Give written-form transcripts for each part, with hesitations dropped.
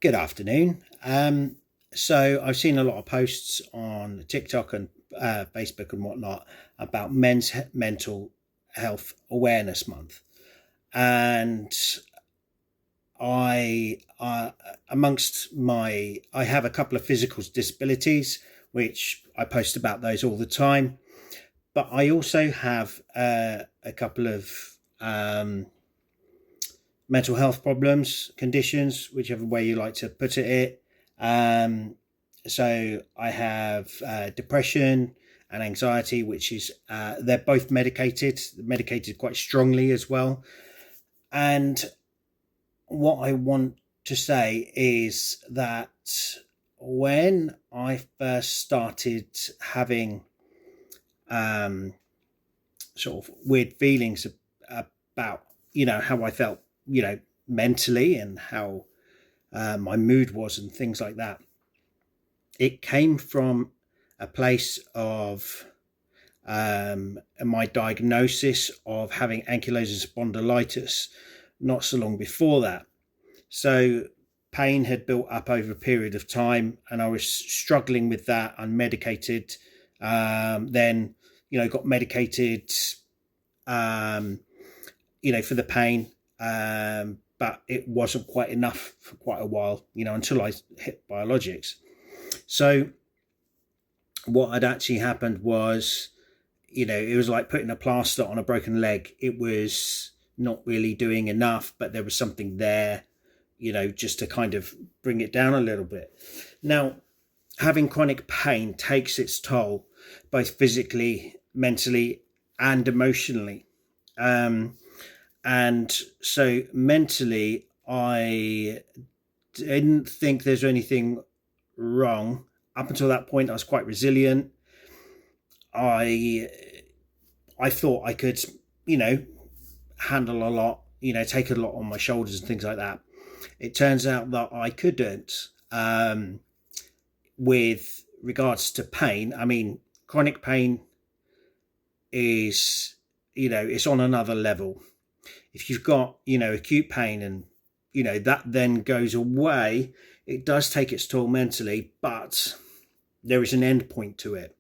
Good afternoon. So I've seen a lot of posts on TikTok and Facebook and whatnot about mental health awareness month, and I have a couple of physical disabilities, which I post about those all the time. But I also have a couple of mental health problems, conditions, whichever way you like to put it. So I have depression and anxiety, which is they're both medicated quite strongly as well. And what I want to say is that when I first started having sort of weird feelings about how I felt, mentally, and how my mood was and things like that, it came from a place of my diagnosis of having ankylosing spondylitis not so long before that. So pain had built up over a period of time, and I was struggling with that, unmedicated. Then got medicated for the pain, but it wasn't quite enough for quite a while, until I hit biologics. So what had actually happened was, it was like putting a plaster on a broken leg. It was not really doing enough, but there was something there, just to kind of bring it down a little bit. Now, having chronic pain takes its toll, both physically, mentally, and emotionally. And so mentally, I didn't think there's anything wrong. Up until that point, I was quite resilient. I thought I could, handle a lot, take a lot on my shoulders and things like that. It turns out that I couldn't. With regards to pain, I mean, chronic pain is, it's on another level. If you've got, acute pain and, that then goes away, it does take its toll mentally, but there is an end point to it.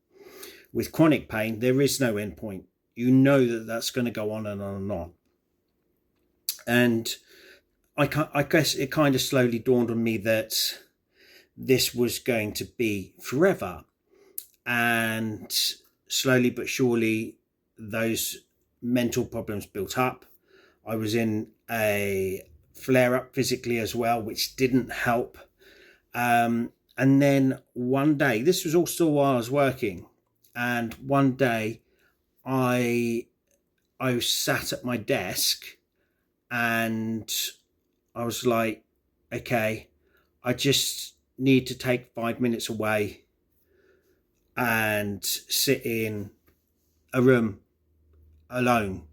With chronic pain, there is no end point. You know that that's going to go on and on and on. And I guess it kind of slowly dawned on me that this was going to be forever. And slowly but surely, those mental problems built up. I was in a flare-up physically as well, which didn't help. And then one day, this was all still while I was working, and one day I sat at my desk and I was like, okay, I just need to take 5 minutes away and sit in a room alone.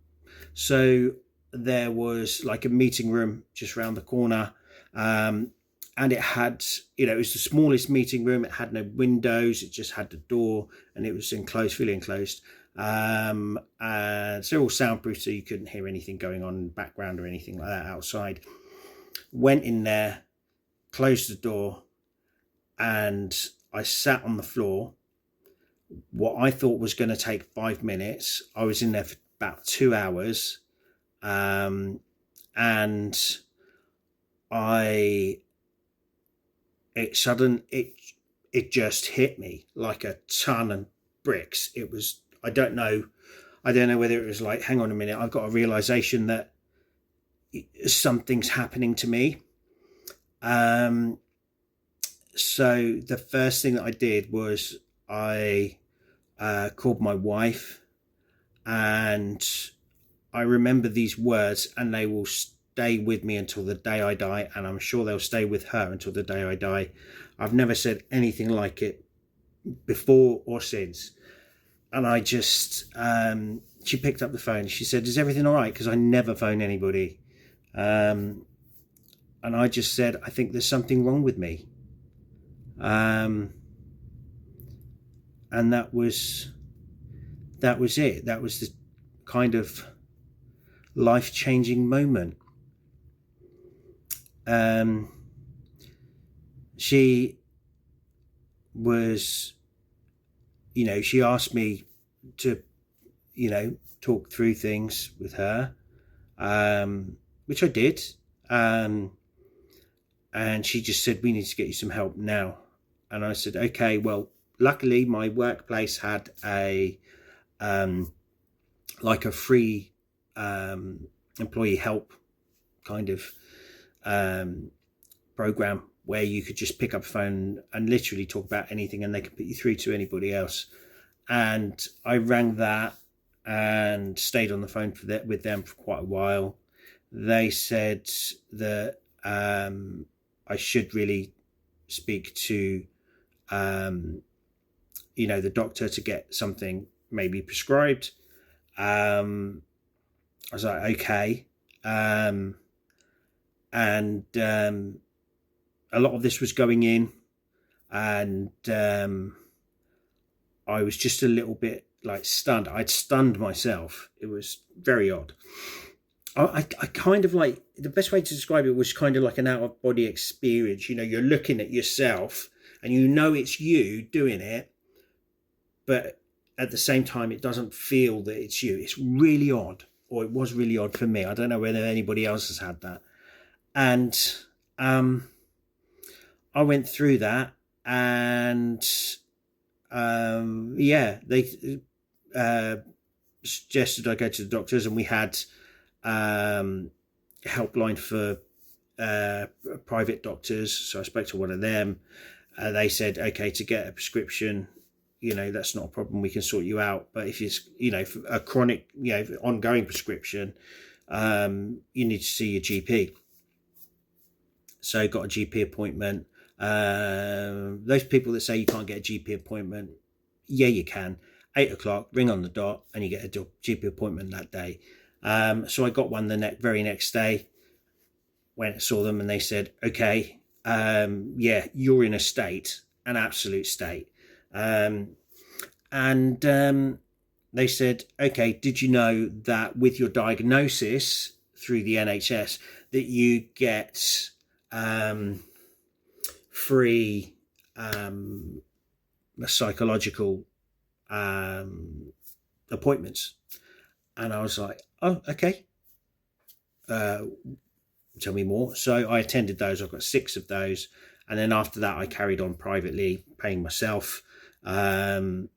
So there was like a meeting room just around the corner, and it had, it was the smallest meeting room. It had no windows. It just had the door, and it was enclosed, fully enclosed. And so all soundproof, so you couldn't hear anything going on in the background or anything like that outside. Went in there, closed the door, and I sat on the floor. What I thought was going to take 5 minutes, I was in there for about 2 hours. And it just hit me like a ton of bricks. It was, I don't know whether it was like, hang on a minute, I've got a realization that something's happening to me. So the first thing that I did was I called my wife, and I remember these words, and they will stay with me until the day I die, and I'm sure they'll stay with her until the day I die. I've never said anything like it before or since. And I just, she picked up the phone. She said, "Is everything all right?" Because I never phone anybody. And I just said, "I think there's something wrong with me." And that was it. That was the kind of life-changing moment. she was, she asked me to, talk through things with her, which I did. And she just said, we need to get you some help now. And I said, okay, well, luckily my workplace had a free employee help kind of program where you could just pick up a phone and literally talk about anything, and they could put you through to anybody else. And I rang that and stayed on the phone with them for quite a while. They said that I should really speak to the doctor to get something maybe prescribed. I was like, okay. And a lot of this was going in, and I was just a little bit like stunned. I'd stunned myself. It was very odd. I kind of like, the best way to describe it was kind of like an out of body experience. You're looking at yourself and it's you doing it, but at the same time, it doesn't feel that it's you. It's really odd, or it was really odd for me. I don't know whether anybody else has had that. And I went through that, and they suggested I go to the doctors, and we had helpline for private doctors. So I spoke to one of them. They said, okay, to get a prescription, that's not a problem. We can sort you out. But if it's, for a chronic, ongoing prescription, you need to see your GP. So got a GP appointment. Those people that say you can't get a GP appointment, yeah, you can. 8 o'clock, ring on the dot, and you get a GP appointment that day. So I got one the very next day. Went and saw them, and they said, okay, you're in an absolute state. And they said, okay, did you know that with your diagnosis through the NHS that you get free psychological appointments? And I was like, oh, okay. Tell me more. So I attended those. I've got 6 of those. And then after that, I carried on privately paying myself, through,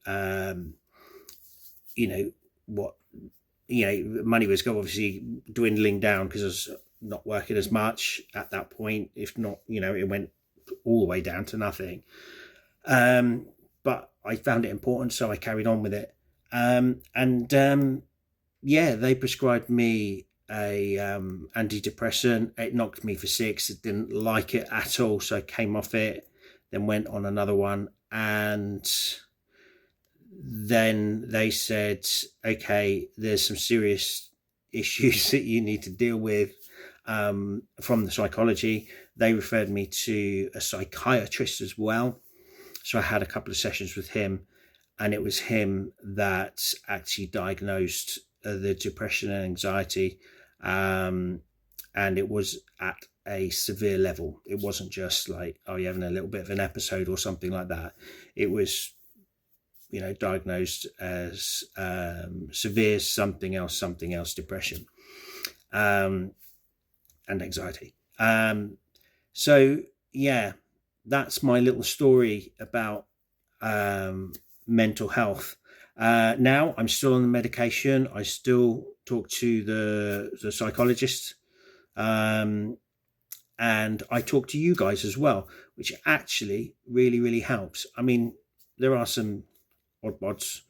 money was obviously dwindling down because I was not working as much at that point. If not, it went all the way down to nothing. But I found it important, so I carried on with it. They prescribed me a antidepressant. It knocked me for 6. It didn't like it at all, so I came off it, then went on another one, and then they said, okay, there's some serious issues that you need to deal with from the psychology. They referred me to a psychiatrist as well, so I had a couple of sessions with him, and it was him that actually diagnosed the depression and anxiety, and it was at a severe level. It wasn't just like, oh, you're having a little bit of an episode or something like that. It was, diagnosed as severe something else depression and anxiety. So yeah, that's my little story about mental health. Now I'm still on the medication. I still talk to the psychologist, and I talk to you guys as well, which actually really, really helps. I mean, there are some oddbods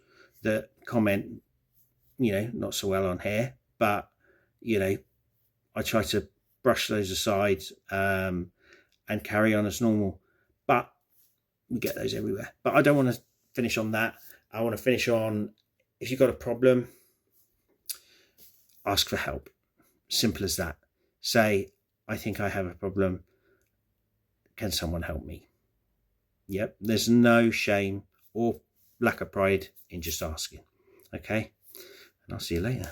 that comment, not so well on here, but I try to brush those aside and carry on as normal. But we get those everywhere. But I don't want to finish on that. I want to finish on, if you've got a problem, ask for help. Simple as that. Say, I think I have a problem. Can someone help me? Yep. There's no shame or lack of pride in just asking. Okay. And I'll see you later.